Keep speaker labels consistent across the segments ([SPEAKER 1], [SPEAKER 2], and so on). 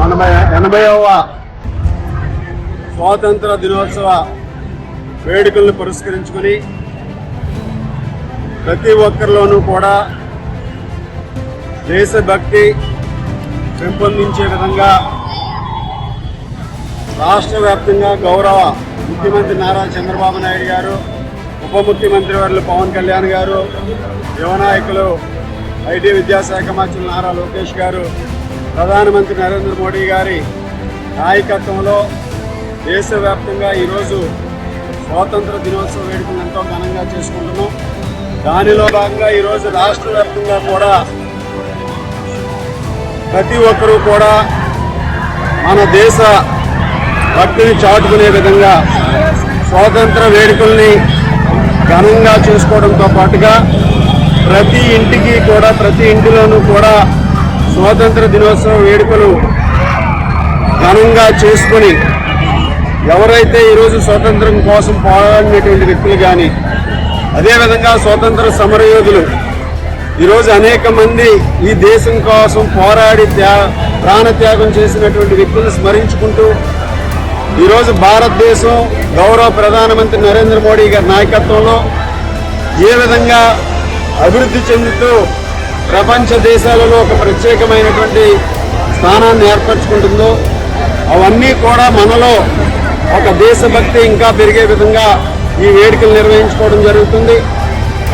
[SPEAKER 1] 80వ స్వాతంత్ర దినోత్సవ వేడుకలను పురస్కరించుకుని ప్రతి ఒక్కరిలోనూ కూడా దేశభక్తి పెంపొందించే విధంగా రాష్ట్ర వ్యాప్తంగా గౌరవ ముఖ్యమంత్రి నారా చంద్రబాబు నాయుడు గారు, ఉప ముఖ్యమంత్రి వర్యులు పవన్ కళ్యాణ్ గారు, యువ నాయకులు ఐటీ విద్యాశాఖ మంత్రులు నారా లోకేష్ గారు, ప్రధానమంత్రి నరేంద్ర మోడీ గారి నాయకత్వంలో దేశవ్యాప్తంగా ఈరోజు స్వాతంత్ర దినోత్సవ వేడుకలను ఎంతో ఘనంగా చేసుకుంటున్నాం. దానిలో భాగంగా ఈరోజు రాష్ట్ర వ్యాప్తంగా కూడా ప్రతి ఒక్కరూ కూడా మన దేశ భక్తిని చాటుకునే విధంగా స్వాతంత్ర వేడుకల్ని ఘనంగా చేసుకోవడంతో పాటుగా ప్రతి ఇంటిలోనూ కూడా స్వాతంత్ర దినోత్సవ వేడుకలు ఘనంగా చేసుకుని ఎవరైతే ఈరోజు స్వాతంత్రం కోసం పోరాడినటువంటి వ్యక్తులు కానీ, అదేవిధంగా స్వాతంత్ర సమరయోధులు ఈరోజు అనేక మంది ఈ దేశం కోసం పోరాడి ప్రాణత్యాగం చేసినటువంటి వ్యక్తులను స్మరించుకుంటూ ఈరోజు భారతదేశం గౌరవ ప్రధానమంత్రి నరేంద్ర మోడీ గారి నాయకత్వంలో ఏ విధంగా అభివృద్ధి చెందుతూ ప్రపంచ దేశాలలో ఒక ప్రత్యేకమైనటువంటి స్థానాన్ని ఏర్పరచుకుంటుందో అవన్నీ కూడా మనలో ఒక దేశభక్తి ఇంకా పెరిగే విధంగా ఈ వేడుకలు నిర్వహించుకోవడం జరుగుతుంది.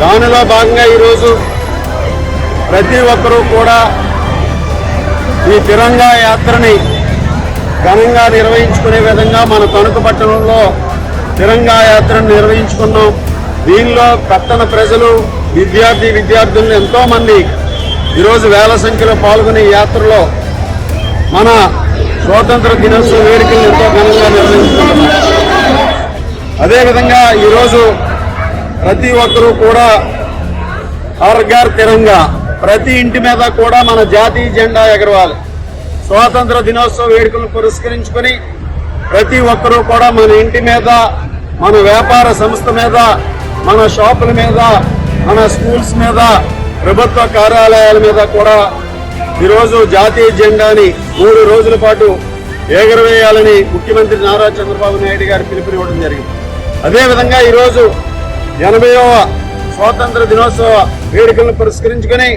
[SPEAKER 1] దానిలో భాగంగా ఈరోజు ప్రతి ఒక్కరూ కూడా ఈ తిరంగా యాత్రని ఘనంగా నిర్వహించుకునే విధంగా మన తణుకు పట్టణంలో తిరంగా యాత్రను నిర్వహించుకున్నాం. దీనిలో పట్టణ ప్రజలు, విద్యార్థులను ఎంతోమంది ఈరోజు వేల సంఖ్యలో పాల్గొనే యాత్రలో మన స్వాతంత్ర దినోత్సవ వేడుకలను ఎంతో ఘనంగా నిర్వహించుకుంటున్నాం. అదేవిధంగా ఈరోజు ప్రతి ఒక్కరూ కూడా హర్ ఘర్ తిరంగా, ప్రతి ఇంటి మీద కూడా మన జాతీయ జెండా ఎగరవాలి. స్వాతంత్ర దినోత్సవ వేడుకలను పురస్కరించుకొని ప్రతి ఒక్కరూ కూడా మన ఇంటి మీద, మన వ్యాపార సంస్థ మీద, మన షాపుల మీద, మన స్కూల్స్ మీద, ప్రభుత్వ కార్యాలయాల మీద కూడా ఈరోజు జాతీయ జెండాని 3 రోజుల పాటు ఎగరవేయాలని ముఖ్యమంత్రి నారా చంద్రబాబు నాయుడు గారు పిలుపునివ్వడం జరిగింది. అదేవిధంగా ఈరోజు 80వ స్వాతంత్ర దినోత్సవ వేడుకలను పురస్కరించుకొని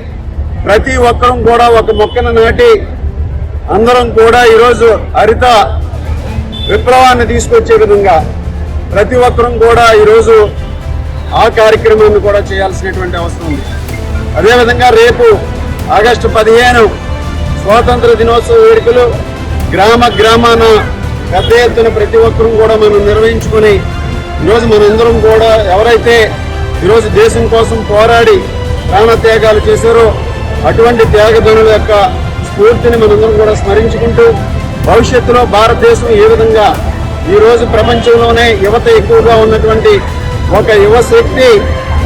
[SPEAKER 1] ప్రతి ఒక్కరూ కూడా ఒక మొక్కను నాటి అందరం కూడా ఈరోజు హరిత విప్లవాన్ని తీసుకొచ్చే విధంగా ప్రతి ఒక్కరూ కూడా ఈరోజు ఆ కార్యక్రమాన్ని కూడా చేయాల్సినటువంటి అవసరం ఉంది. అదేవిధంగా రేపు ఆగస్టు 15 స్వాతంత్ర దినోత్సవ వేడుకలు గ్రామాన పెద్ద ఎత్తున ప్రతి ఒక్కరూ కూడా మనం నిర్వహించుకొని ఈరోజు మనందరం కూడా ఎవరైతే ఈరోజు దేశం కోసం పోరాడి ప్రాణత్యాగాలు చేశారో అటువంటి త్యాగధనుల యొక్క స్ఫూర్తిని మనందరం కూడా స్మరించుకుంటూ భవిష్యత్తులో భారతదేశం ఏ విధంగా ఈరోజు ప్రపంచంలోనే యువత ఎక్కువగా ఉన్నటువంటి ఒక యువశక్తి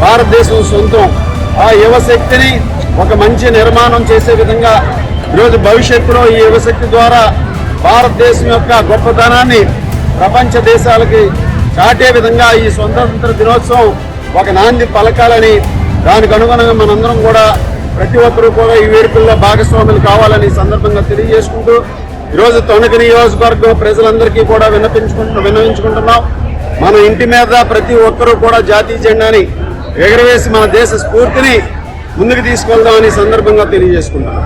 [SPEAKER 1] భారతదేశం సొంతం. ఆ యువశక్తిని ఒక మంచి నిర్మాణం చేసే విధంగా ఈరోజు భవిష్యత్తులో ఈ యువశక్తి ద్వారా భారతదేశం యొక్క గొప్పతనాన్ని ప్రపంచ దేశాలకి చాటే విధంగా ఈ స్వాతంత్ర దినోత్సవం ఒక నాంది పలకాలని, దానికి అనుగుణంగా మనందరం కూడా ప్రతి ఒక్కరూ కూడా ఈ వేడుకల్లో భాగస్వాములు కావాలని సందర్భంగా తెలియజేసుకుంటూ ఈరోజు తణుకు నియోజకవర్గం ప్రజలందరికీ కూడా విన్నవించుకుంటున్నాం. మన ఇంటి మీద ప్రతి ఒక్కరూ కూడా జాతీయ జెండాని ఎగరవేసి మన దేశ స్ఫూర్తిని ముందుకు తీసుకెళ్దామని సందర్భంగా తెలియజేసుకుంటున్నాం.